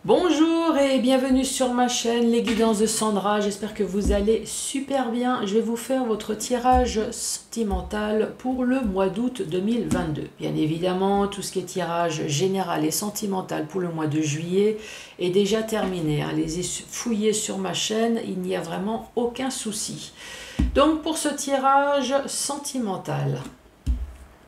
Bonjour et bienvenue sur ma chaîne Les Guidances de Sandra, j'espère que vous allez super bien. Je vais vous faire votre tirage sentimental pour le mois d'août 2022. Bien évidemment, tout ce qui est tirage général et sentimental pour le mois de juillet est déjà terminé. Allez-y fouiller sur ma chaîne, il n'y a vraiment aucun souci. Donc pour ce tirage sentimental,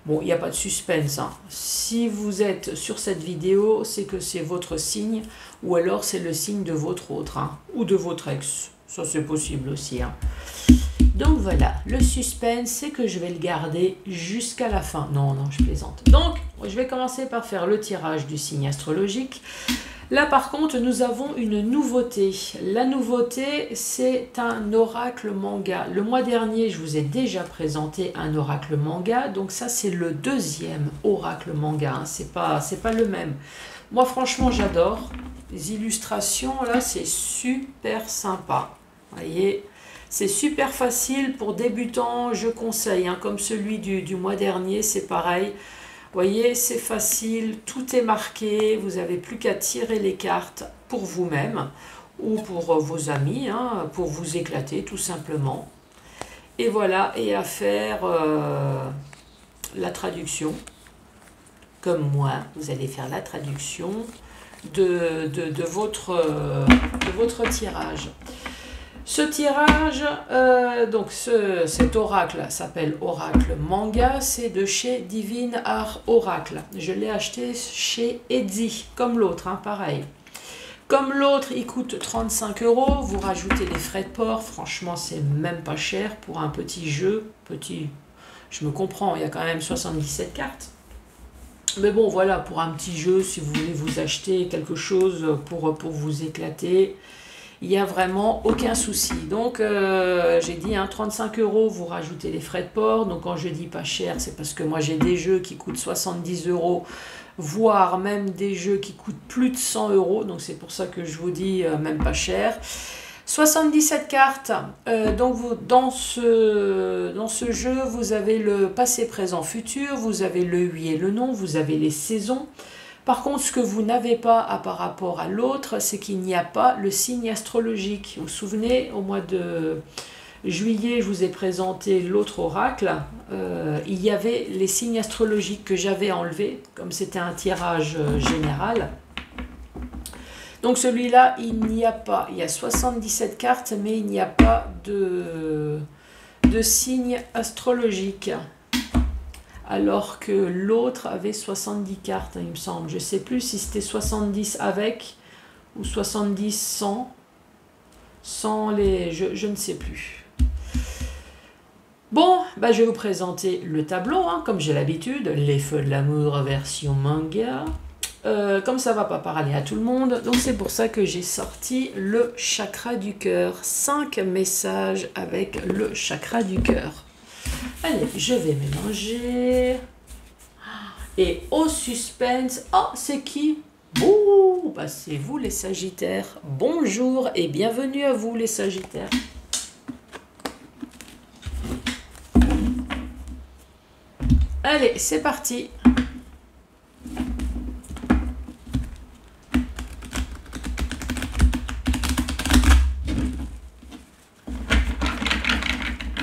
bon, il n'y a pas de suspense, hein. Si vous êtes sur cette vidéo, c'est que c'est votre signe, ou alors c'est le signe de votre autre, hein, ou de votre ex. Ça, c'est possible aussi, hein. Donc voilà, le suspense, c'est que je vais le garder jusqu'à la fin. Non, je plaisante. Donc, je vais commencer par faire le tirage du signe astrologique. Là, par contre, nous avons une nouveauté. La nouveauté, c'est un oracle manga. Le mois dernier, je vous ai déjà présenté un oracle manga. Donc ça, c'est le deuxième oracle manga, hein. C'est pas le même. Moi, franchement, j'adore. Les illustrations, là, c'est super sympa. Vous voyez, c'est super facile pour débutants, je conseille, hein. Comme celui du mois dernier, c'est pareil. Vous voyez, c'est facile, tout est marqué, vous n'avez plus qu'à tirer les cartes pour vous-même ou pour vos amis, hein, pour vous éclater tout simplement. Et voilà, et à faire la traduction. Comme moi, vous allez faire la traduction de votre tirage. Ce tirage, donc cet oracle s'appelle Oracle Manga, c'est de chez Divine Art Oracle. Je l'ai acheté chez Etsy, comme l'autre, hein, pareil. Comme l'autre, il coûte 35 €, vous rajoutez les frais de port, franchement c'est même pas cher pour un petit jeu. Petit, je me comprends, il y a quand même 77 cartes. Mais bon, voilà, pour un petit jeu, si vous voulez vous acheter quelque chose pour vous éclater, il n'y a vraiment aucun souci. Donc, j'ai dit, hein, 35 €, vous rajoutez les frais de port. Donc, quand je dis pas cher, c'est parce que moi, j'ai des jeux qui coûtent 70 €, voire même des jeux qui coûtent plus de 100 €. Donc, c'est pour ça que je vous dis même pas cher. 77 cartes. Donc, dans ce jeu, vous avez le passé, présent, futur. Vous avez le oui et le non. Vous avez les saisons. Par contre, ce que vous n'avez pas par rapport à l'autre, c'est qu'il n'y a pas le signe astrologique. Vous vous souvenez, au mois de juillet, je vous ai présenté l'autre oracle. Il y avait les signes astrologiques que j'avais enlevés, comme c'était un tirage général. Donc celui-là, il n'y a pas. Il y a 77 cartes, mais il n'y a pas de signe astrologique. Alors que l'autre avait 70 cartes, il me semble. Je ne sais plus si c'était 70 avec ou 70 sans. Sans les... Je ne sais plus. Bon, bah, je vais vous présenter le tableau, hein, comme j'ai l'habitude. Les Feux de l'amour version manga. Comme ça ne va pas parler à tout le monde, donc c'est pour ça que j'ai sorti le chakra du cœur. 5 messages avec le chakra du cœur. Allez, je vais mélanger. Et au suspense, oh, c'est qui? Ouh, bah c'est vous les Sagittaires. Bonjour et bienvenue à vous les Sagittaires. Allez, c'est parti.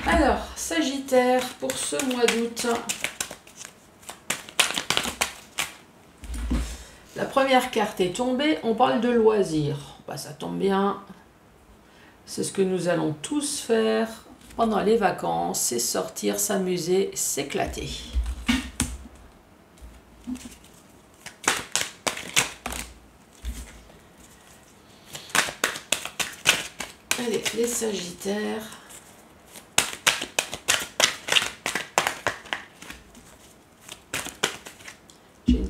Alors, Sagittaire, pour ce mois d'août, la première carte est tombée, on parle de loisirs. Bah, ça tombe bien, c'est ce que nous allons tous faire pendant les vacances, c'est sortir, s'amuser, s'éclater. Allez, les Sagittaires.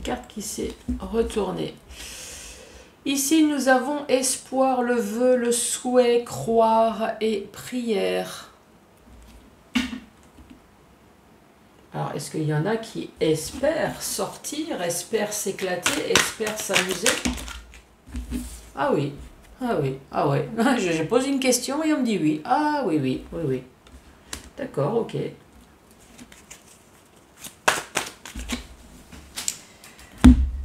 Carte qui s'est retournée. Ici, nous avons espoir, le vœu, le souhait, croire et prière. Alors, est-ce qu'il y en a qui espèrent sortir, espèrent s'éclater, espèrent s'amuser? Ah oui, ah oui, ah ouais. J'ai posé une question et on me dit oui. Ah oui, oui, oui, oui. D'accord, ok.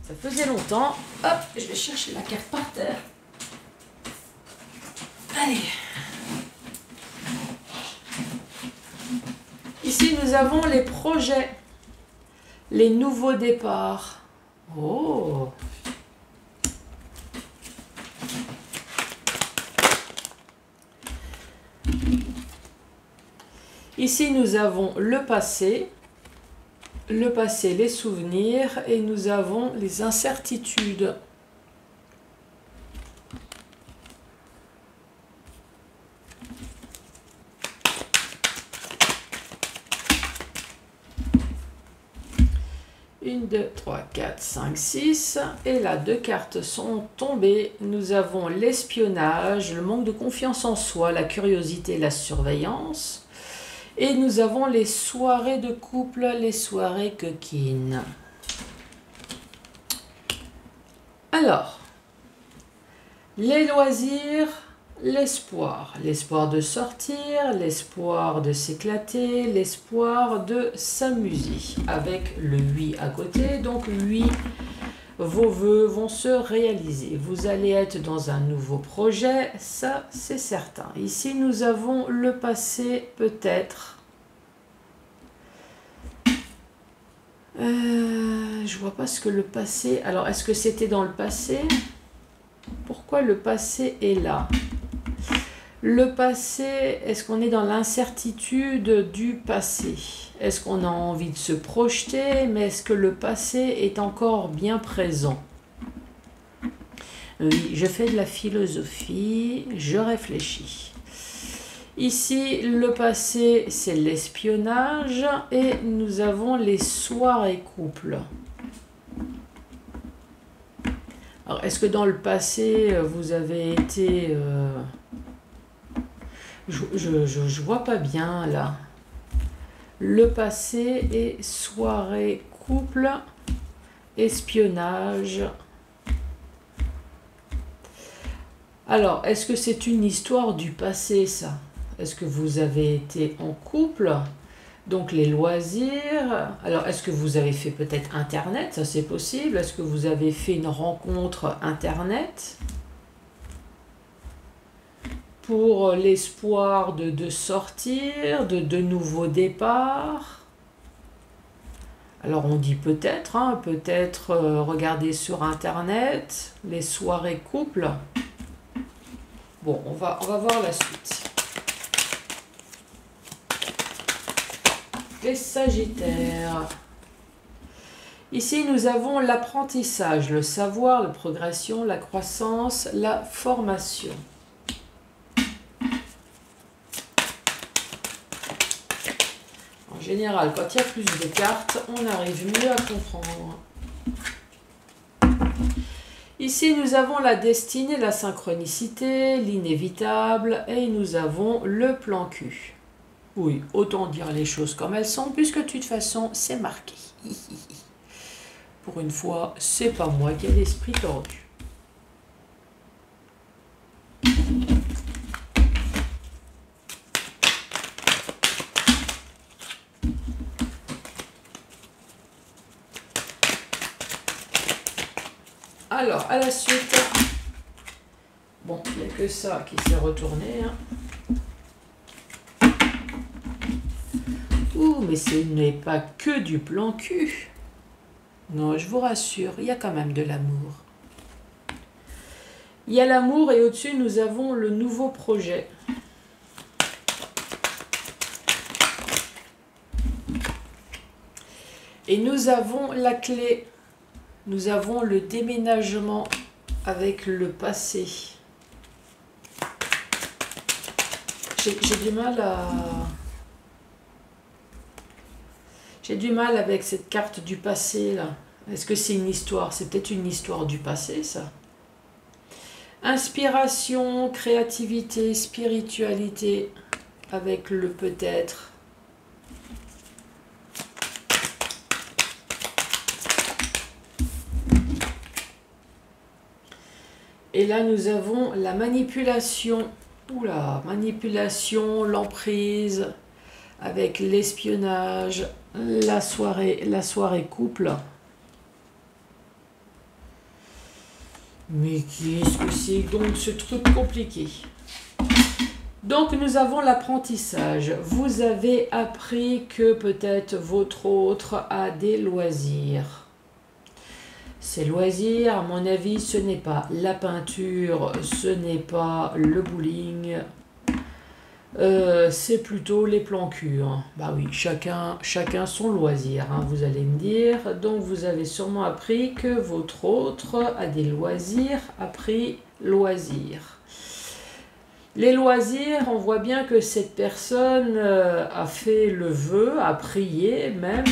Ça faisait longtemps. Hop, je vais chercher la carte par terre. Allez. Ici, nous avons les projets, les nouveaux départs. Oh! Ici, nous avons le passé, les souvenirs, et nous avons les incertitudes. Une, 2, 3, 4, 5, 6. Et là, 2 cartes sont tombées. Nous avons l'espionnage, le manque de confiance en soi, la curiosité, la surveillance. Et nous avons les soirées de couple, les soirées coquines. Alors, les loisirs, l'espoir. L'espoir de sortir, l'espoir de s'éclater, l'espoir de s'amuser. Avec le oui à côté, donc oui, vos vœux vont se réaliser. Vous allez être dans un nouveau projet, ça c'est certain. Ici nous avons le passé peut-être. Je vois pas ce que le passé... Alors est-ce que c'était dans le passé? Pourquoi le passé est là? Le passé, est-ce qu'on est dans l'incertitude du passé? Est-ce qu'on a envie de se projeter, mais est-ce que le passé est encore bien présent? Oui, je fais de la philosophie, je réfléchis. Ici, le passé, c'est l'espionnage et nous avons les soirées couples. Alors, est-ce que dans le passé, vous avez été... Je vois pas bien, là. Le passé est soirée couple, espionnage. Alors, est-ce que c'est une histoire du passé, ça? Est-ce que vous avez été en couple? Donc, les loisirs. Alors, est-ce que vous avez fait peut-être Internet? Ça, c'est possible. Est-ce que vous avez fait une rencontre Internet? Pour l'espoir de sortir, de nouveaux départs. Alors on dit peut-être, hein, peut-être regarder sur Internet, les soirées couples. Bon, on va voir la suite. Les Sagittaires. Ici, nous avons l'apprentissage, le savoir, la progression, la croissance, la formation. En général, quand il y a plus de cartes, on arrive mieux à comprendre. Ici, nous avons la destinée, la synchronicité, l'inévitable et nous avons le plan cul. Oui, autant dire les choses comme elles sont, puisque de toute façon, c'est marqué. Pour une fois, c'est pas moi qui ai l'esprit tordu. Alors, à la suite, bon, il n'y a que ça qui s'est retourné. Hein. Ouh, mais ce n'est pas que du plan cul. Non, je vous rassure, il y a quand même de l'amour. Il y a l'amour et au-dessus, nous avons le nouveau projet. Et nous avons la clé. Nous avons le déménagement avec le passé. J'ai du mal à... J'ai du mal avec cette carte du passé, là. Est-ce que c'est une histoire? C'est peut-être une histoire du passé, ça. Inspiration, créativité, spiritualité, avec le peut-être. Et là, nous avons la manipulation. Oula, manipulation, l'emprise, avec l'espionnage, la soirée couple. Mais qu'est-ce que c'est donc ce truc compliqué? Donc nous avons l'apprentissage. Vous avez appris que peut-être votre autre a des loisirs. Ces loisirs, à mon avis, ce n'est pas la peinture, ce n'est pas le bowling, c'est plutôt les plans cul. Hein. Bah oui, chacun son loisir, hein, vous allez me dire. Donc vous avez sûrement appris que votre autre a des loisirs, appris loisirs. Les loisirs, on voit bien que cette personne a fait le vœu, a prié même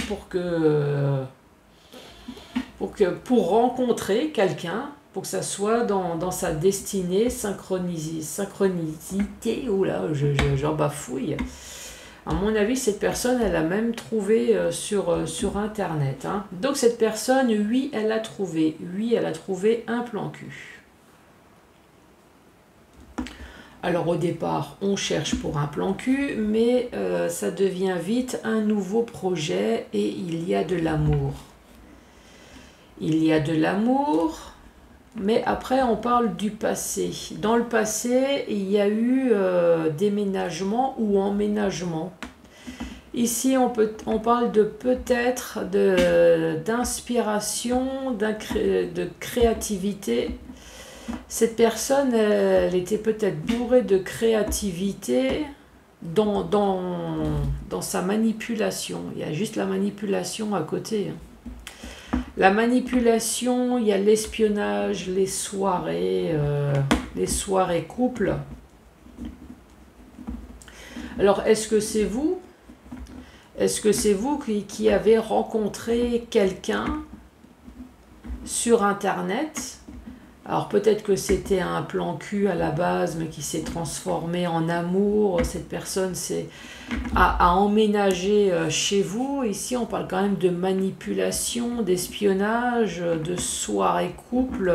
pour rencontrer quelqu'un, pour que ça soit dans sa destinée, synchronicité, oula, j'en bafouille. À mon avis, cette personne, elle a même trouvé sur Internet. Hein. Donc cette personne, oui, elle a trouvé un plan cul. Alors au départ, on cherche pour un plan cul, mais ça devient vite un nouveau projet et il y a de l'amour. Il y a de l'amour, mais après on parle du passé. Dans le passé, il y a eu déménagement ou emménagement. Ici, on parle de peut-être d'inspiration, de créativité. Cette personne, elle était peut-être bourrée de créativité dans sa manipulation. Il y a juste la manipulation à côté. La manipulation, il y a l'espionnage, les soirées couples. Alors, est-ce que c'est vous? Est-ce que c'est vous qui avez rencontré quelqu'un sur Internet? Alors peut-être que c'était un plan cul à la base, mais qui s'est transformé en amour. Cette personne a emménagé chez vous. Ici, on parle quand même de manipulation, d'espionnage, de soirée couple.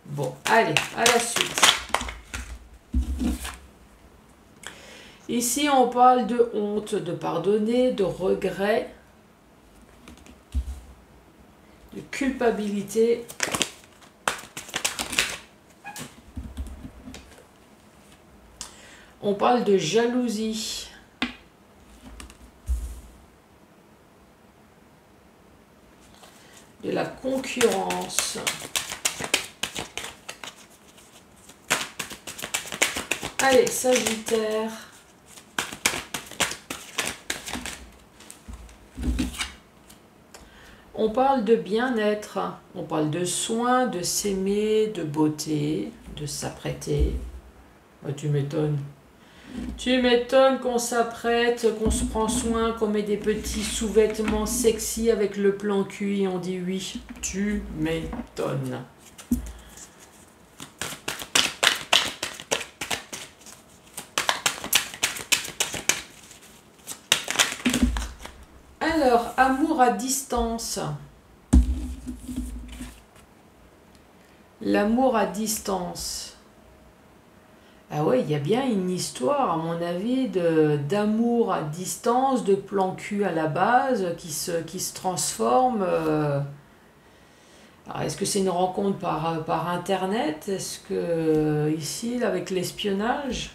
Bon, allez, à la suite. Ici, on parle de honte, de pardonner, de regret, de culpabilité. On parle de jalousie. De la concurrence. Allez, Sagittaire. On parle de bien-être. On parle de soins, de s'aimer, de beauté, de s'apprêter. Oh, tu m'étonnes. Tu m'étonnes qu'on s'apprête, qu'on se prend soin, qu'on met des petits sous-vêtements sexy avec le plan cul et on dit oui. Tu m'étonnes. Alors, amour à distance. L'amour à distance. Ah ouais, il y a bien une histoire, à mon avis, d'amour à distance, de plan cul à la base, qui se transforme. Alors, est-ce que c'est une rencontre par Internet? Est-ce que, ici, avec l'espionnage?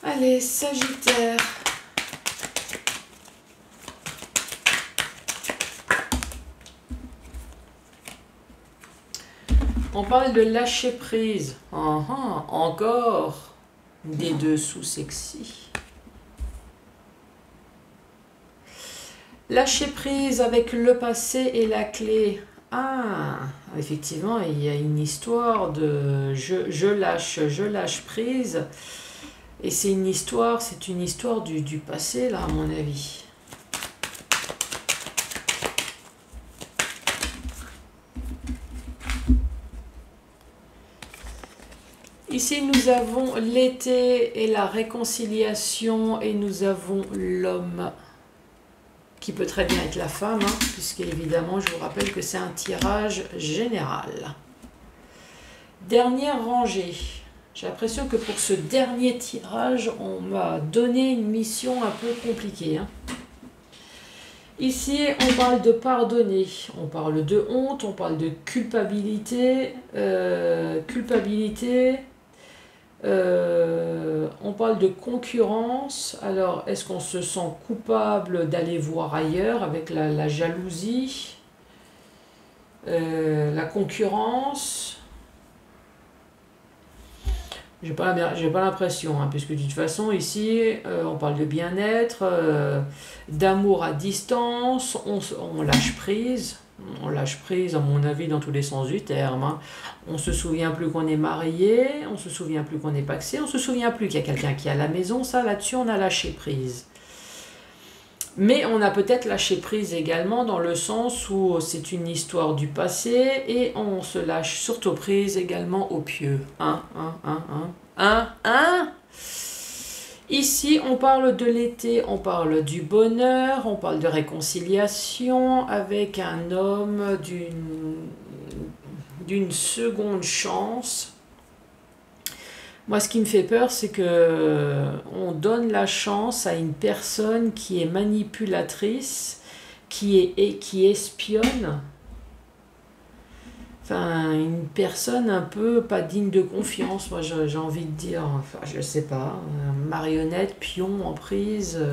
Allez, Sagittaire. On parle de lâcher prise. Encore des dessous sexy. Lâcher prise avec le passé et la clé. Ah, effectivement, il y a une histoire de je lâche prise. Et c'est une histoire du passé, là, à mon avis. Ici, nous avons l'été et la réconciliation et nous avons l'homme qui peut très bien être la femme, hein, puisque évidemment, je vous rappelle que c'est un tirage général. Dernière rangée. J'ai l'impression que pour ce dernier tirage, on m'a donné une mission un peu compliquée. Hein. Ici, on parle de pardonner, on parle de honte, on parle de culpabilité, on parle de concurrence. Alors, est-ce qu'on se sent coupable d'aller voir ailleurs avec la jalousie, la concurrence? J'ai pas l'impression, hein, puisque de toute façon, ici, on parle de bien-être, d'amour à distance, on lâche prise. On lâche prise, à mon avis, dans tous les sens du terme. Hein. On se souvient plus qu'on est marié, on se souvient plus qu'on est paxé, on se souvient plus qu'il y a quelqu'un qui est à la maison. Ça, là-dessus, on a lâché prise. Mais on a peut-être lâché prise également dans le sens où c'est une histoire du passé et on se lâche surtout prise également au pieux. Ici, on parle de l'été, on parle du bonheur, on parle de réconciliation avec un homme d'une seconde chance. Moi, ce qui me fait peur, c'est que on donne la chance à une personne qui est manipulatrice, qui espionne. Enfin, une personne un peu pas digne de confiance, moi j'ai envie de dire. Enfin, je sais pas, marionnette, pion, emprise.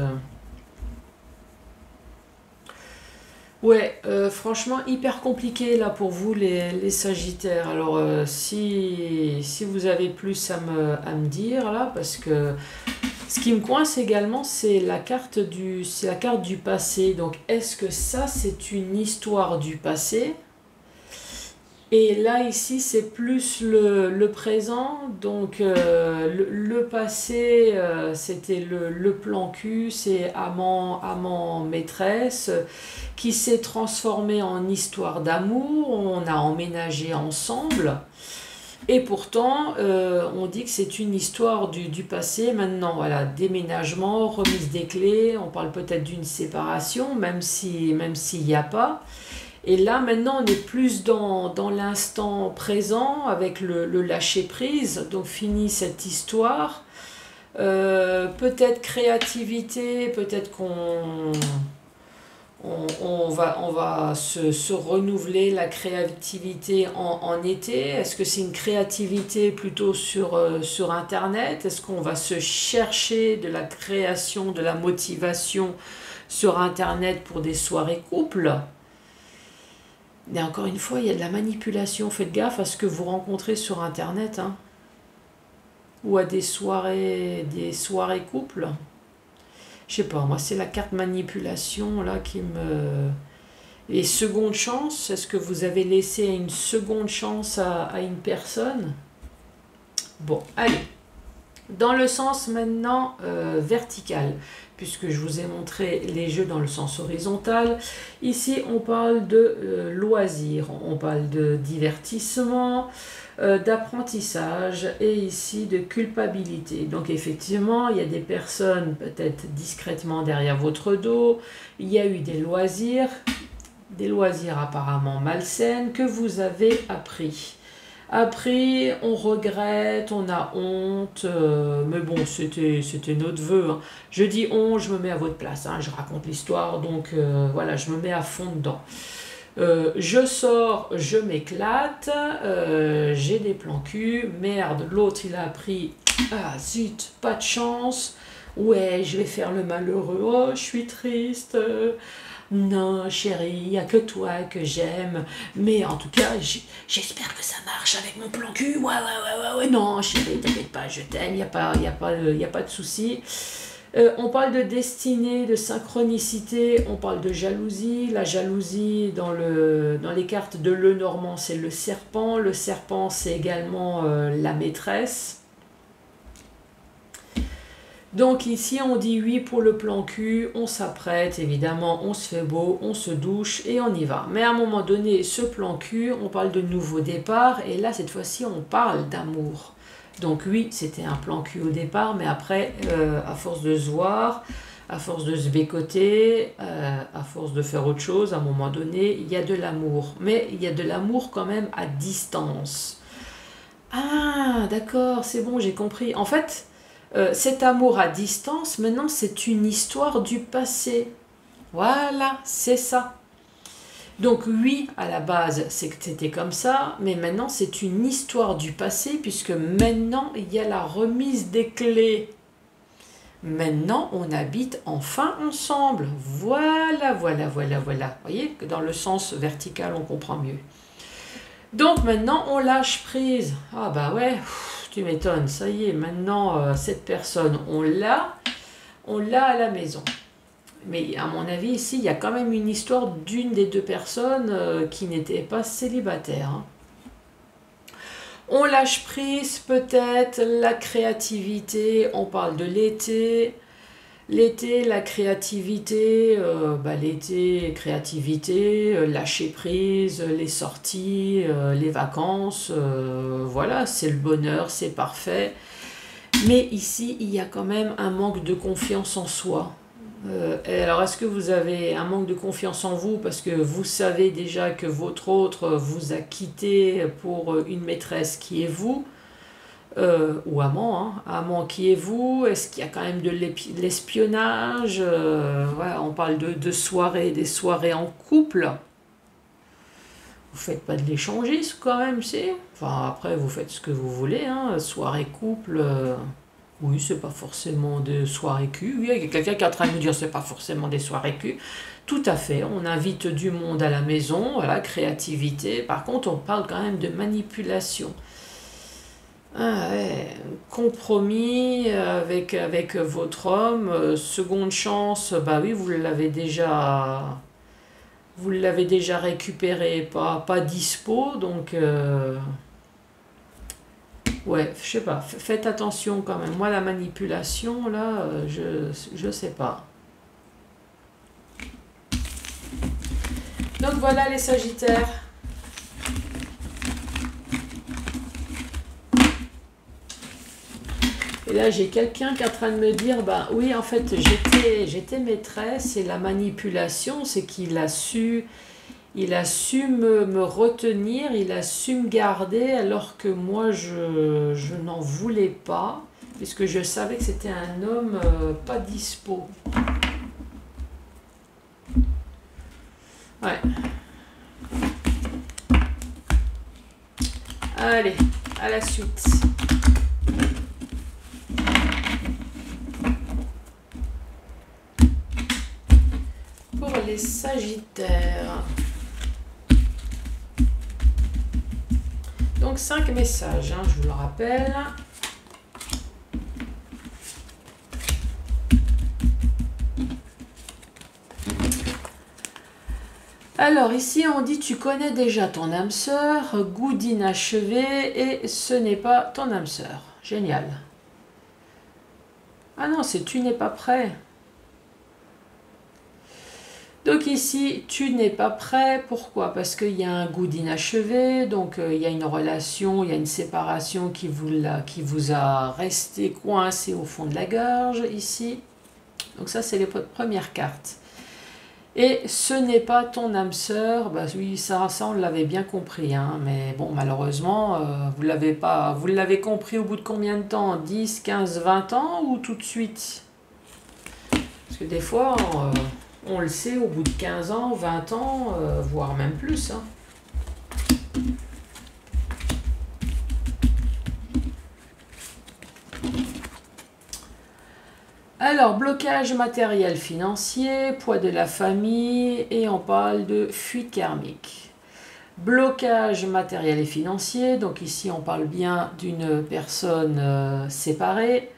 Ouais, franchement, hyper compliqué là pour vous les Sagittaires. Alors, si vous avez plus à me dire là, parce que ce qui me coince également, c'est la carte du passé. Donc, est-ce que ça, c'est une histoire du passé? Et là, ici, c'est plus le présent. Donc, le passé, c'était le plan cul, c'est amant, maîtresse, qui s'est transformé en histoire d'amour. On a emménagé ensemble. Et pourtant, on dit que c'est une histoire du passé. Maintenant, voilà, déménagement, remise des clés. On parle peut-être d'une séparation, même s'il n'y a pas. Et là, maintenant, on est plus dans l'instant présent avec le lâcher-prise. Donc, fini cette histoire. Peut-être créativité, peut-être on va se renouveler la créativité en été. Est-ce que c'est une créativité plutôt sur Internet? Est-ce qu'on va se chercher de la création, de la motivation sur Internet pour des soirées couples? Et encore une fois, il y a de la manipulation. Faites gaffe à ce que vous rencontrez sur Internet, hein, ou à des soirées couples. Je sais pas, moi, c'est la carte manipulation là qui me... Et seconde chance, est-ce que vous avez laissé une seconde chance à une personne? Bon, allez. Dans le sens maintenant vertical, puisque je vous ai montré les jeux dans le sens horizontal, ici on parle de loisirs, on parle de divertissement, d'apprentissage et ici de culpabilité. Donc effectivement, il y a des personnes peut-être discrètement derrière votre dos, il y a eu des loisirs apparemment malsaines que vous avez appris. Après, on regrette, on a honte, mais bon, c'était notre vœu. Hein. Je dis on, je me mets à votre place, hein, je raconte l'histoire, donc voilà, je me mets à fond dedans. Je sors, je m'éclate, j'ai des plans cul, merde, l'autre il a appris, ah zut, pas de chance, ouais, je vais faire le malheureux, oh, je suis triste. Non, chérie, il n'y a que toi que j'aime. Mais en tout cas, j'espère que ça marche avec mon plan cul. Ouais. Non, chérie, t'inquiète pas, je t'aime, il n'y a pas de souci. On parle de destinée, de synchronicité, on parle de jalousie. La jalousie, dans les cartes de Lenormand, c'est le serpent. Le serpent, c'est également la maîtresse. Donc ici on dit oui pour le plan cul, on s'apprête évidemment, on se fait beau, on se douche et on y va. Mais à un moment donné, ce plan cul, on parle de nouveau départ et là cette fois-ci on parle d'amour. Donc oui, c'était un plan cul au départ, mais après, à force de se voir, à force de se bécoter, à force de faire autre chose, à un moment donné, il y a de l'amour. Mais il y a de l'amour quand même à distance. Ah, d'accord, c'est bon, j'ai compris. En fait, cet amour à distance, maintenant, c'est une histoire du passé. Voilà, c'est ça. Donc oui, à la base, c'était comme ça, mais maintenant, c'est une histoire du passé, puisque maintenant, il y a la remise des clés. Maintenant, on habite enfin ensemble. Voilà, voilà, voilà, voilà. Vous voyez que dans le sens vertical, on comprend mieux. Donc maintenant, on lâche prise. Ah bah ouais, tu m'étonnes. Ça y est, maintenant, cette personne, on l'a à la maison. Mais à mon avis, ici, il y a quand même une histoire d'une des deux personnes qui n'était pas célibataire. Hein. On lâche prise, peut-être, la créativité. On parle de l'été. L'été, la créativité, l'été, créativité, lâcher prise, les sorties, les vacances, voilà, c'est le bonheur, c'est parfait. Mais ici, il y a quand même un manque de confiance en soi. Et alors, est-ce que vous avez un manque de confiance en vous parce que vous savez déjà que votre autre vous a quitté pour une maîtresse qui est vous? Ou amant, hein. Amant qui est vous? Est-ce qu'il y a quand même de l'espionnage? Voilà, on parle de soirées, des soirées en couple. Vous faites pas de l'échangisme quand même, si? Enfin, après, vous faites ce que vous voulez, hein. Soirée couple, oui, c'est pas forcément des soirées cul. Oui, il y a quelqu'un qui est en train de nous dire c'est pas forcément des soirées cul. Tout à fait, on invite du monde à la maison, voilà, créativité. Par contre, on parle quand même de manipulation. Ah ouais, compromis avec votre homme, seconde chance, bah oui, vous l'avez déjà récupéré, pas dispo, donc ouais, je sais pas, faites attention quand même. Moi, la manipulation, là, je sais pas. Donc voilà les Sagittaires. Et là, j'ai quelqu'un qui est en train de me dire, bah oui, en fait, j'étais maîtresse et la manipulation, c'est qu'il a su me retenir, il a su me garder alors que moi, je n'en voulais pas, puisque je savais que c'était un homme pas dispo. Ouais. Allez, à la suite. Pour les Sagittaires. Donc 5 messages, hein, je vous le rappelle. Alors ici on dit tu connais déjà ton âme sœur, goût d'inachevé et ce n'est pas ton âme sœur. Génial. Ah non, c'est tu n'es pas prêt. Donc ici, tu n'es pas prêt. Pourquoi? Parce qu'il y a un goût d'inachevé, donc il y a une relation, il y a une séparation qui vous a resté coincé au fond de la gorge ici. Donc ça, c'est les premières cartes. Et ce n'est pas ton âme sœur. Bah oui, ça on l'avait bien compris, hein, mais bon, malheureusement, vous l'avez compris au bout de combien de temps? 10, 15, 20 ans ou tout de suite? Parce que des fois... on le sait au bout de 15 ans, 20 ans, voire même plus. Hein. Alors, blocage matériel financier, poids de la famille, et on parle de fuite karmique. Blocage matériel et financier, donc ici on parle bien d'une personne séparée.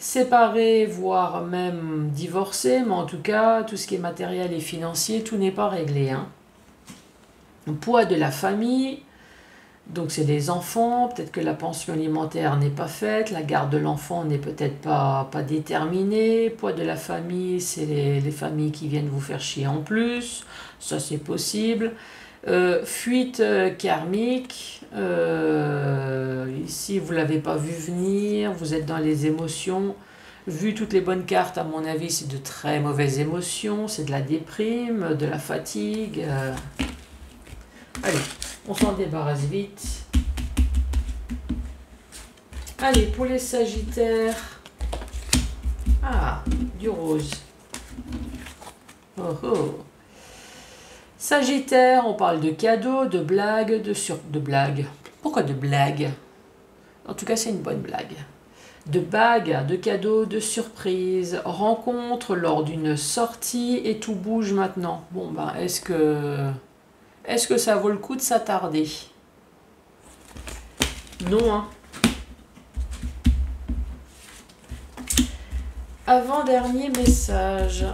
Séparés, voire même divorcés, mais en tout cas, tout ce qui est matériel et financier, tout n'est pas réglé. Hein. Poids de la famille, donc c'est les enfants, peut-être que la pension alimentaire n'est pas faite, la garde de l'enfant n'est peut-être pas déterminée. Poids de la famille, c'est les familles qui viennent vous faire chier en plus, ça c'est possible. Fuite karmique, ici vous ne l'avez pas vu venir, vous êtes dans les émotions. Vu toutes les bonnes cartes, à mon avis, c'est de très mauvaises émotions, c'est de la déprime, de la fatigue. Allez, on s'en débarrasse vite. Allez, pour les Sagittaires. Ah, du rose. Oh oh. Sagittaire, on parle de cadeaux, de blagues, de blagues. Pourquoi de blagues? En tout cas, c'est une bonne blague. De bagues, de cadeaux, de surprises, rencontres lors d'une sortie et tout bouge maintenant. Bon, ben, est-ce que ça vaut le coup de s'attarder? Non, hein. Avant-dernier message.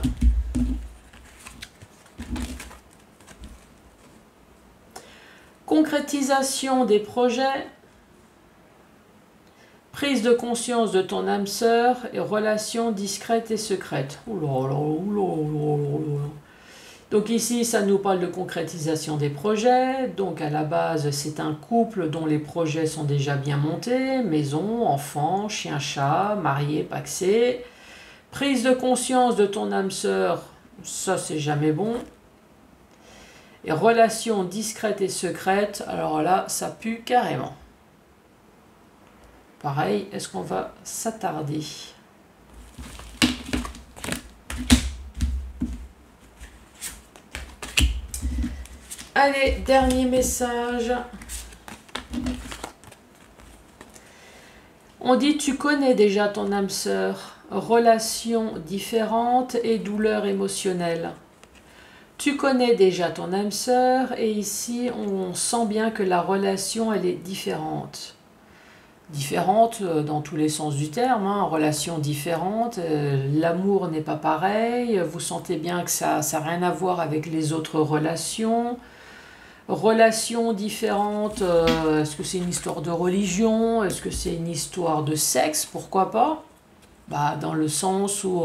Concrétisation des projets. Prise de conscience de ton âme sœur et relations discrètes et secrètes. Donc ici, ça nous parle de concrétisation des projets. Donc à la base, c'est un couple dont les projets sont déjà bien montés. Maison, enfants, chien, chat, marié, pacsé. Prise de conscience de ton âme sœur, ça c'est jamais bon. Et relations discrètes et secrètes, alors là, ça pue carrément. Pareil, est-ce qu'on va s'attarder? Allez, dernier message. On dit tu connais déjà ton âme sœur, relations différentes et douleurs émotionnelles. Tu connais déjà ton âme sœur et ici on sent bien que la relation elle est différente. Différente dans tous les sens du terme, hein, relation différente, l'amour n'est pas pareil, vous sentez bien que ça n'a rien à voir avec les autres relations. Relations différentes, est-ce que c'est une histoire de religion? Est-ce que c'est une histoire de sexe? Pourquoi pas? Bah, dans le sens où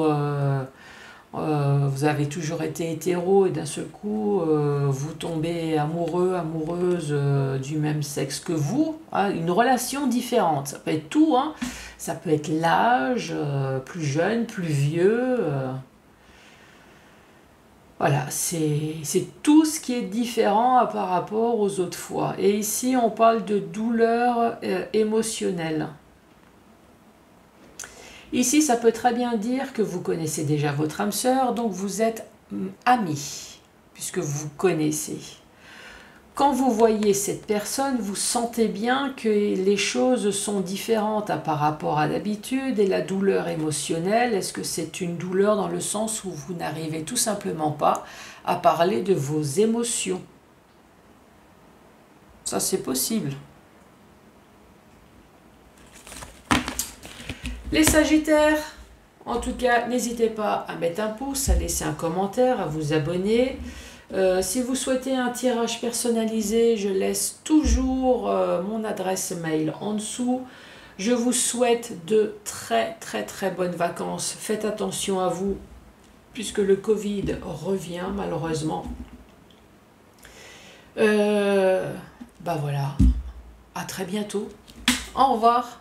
vous avez toujours été hétéro et d'un seul coup vous tombez amoureux, amoureuse du même sexe que vous, hein, une relation différente. Ça peut être tout, hein. Ça peut être l'âge, plus jeune, plus vieux. Voilà, c'est tout ce qui est différent par rapport aux autres fois. Et ici, on parle de douleur émotionnelle. Ici, ça peut très bien dire que vous connaissez déjà votre âme sœur, donc vous êtes amis, puisque vous connaissez. Quand vous voyez cette personne, vous sentez bien que les choses sont différentes par rapport à d'habitude. Et la douleur émotionnelle, est-ce que c'est une douleur dans le sens où vous n'arrivez tout simplement pas à parler de vos émotions? Ça, c'est possible. Les Sagittaires, en tout cas, n'hésitez pas à mettre un pouce, à laisser un commentaire, à vous abonner. Si vous souhaitez un tirage personnalisé, je laisse toujours mon adresse mail en dessous. Je vous souhaite de très bonnes vacances. Faites attention à vous, puisque le Covid revient malheureusement. Bah voilà, à très bientôt. Au revoir.